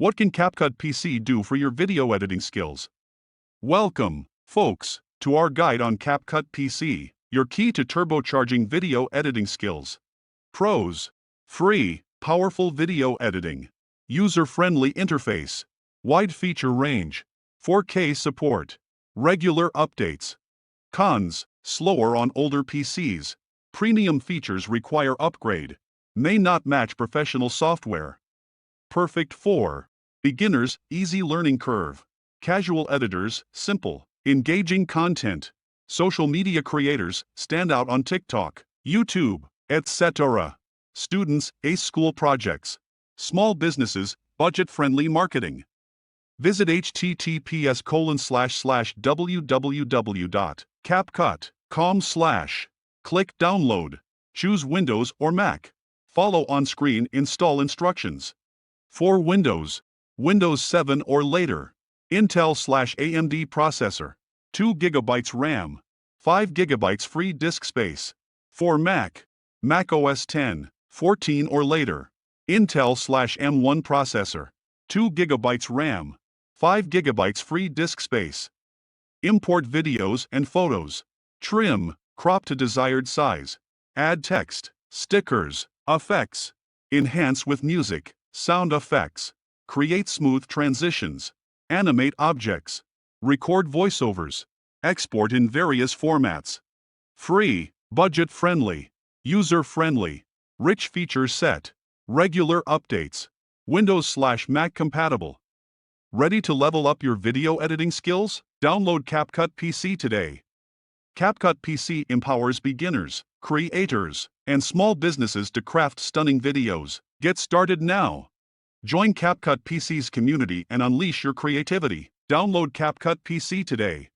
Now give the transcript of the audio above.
What can Capcut PC do for your video editing skills? Welcome, folks, to our guide on Capcut PC, your key to turbocharging video editing skills. Pros: free, powerful video editing, user-friendly interface, wide feature range, 4K support, regular updates. Cons: slower on older PCs, premium features require upgrade, may not match professional software. Perfect for beginners, easy learning curve, casual editors, simple, engaging content, social media creators, stand out on TikTok, YouTube, etc. Students, ace school projects, small businesses, budget-friendly marketing. Visit https://www.capcut.com/ click download, choose Windows or Mac, follow on-screen install instructions. For Windows 7 or later, Intel/AMD processor, 2 GB RAM, 5 GB free disk space. For Mac OS 10, 14 or later, Intel/M1 processor, 2 GB RAM, 5 GB free disk space. Import videos and photos, trim, crop to desired size, add text, stickers, effects, enhance with music, sound effects, create smooth transitions, animate objects, record voiceovers, export in various formats. Free, budget-friendly, user-friendly, rich feature set, regular updates, Windows/Mac compatible. Ready to level up your video editing skills? Download Capcut PC today. Capcut PC empowers beginners, creators, and small businesses to craft stunning videos. Get started now. Join Capcut PC's community and unleash your creativity. Download Capcut PC today.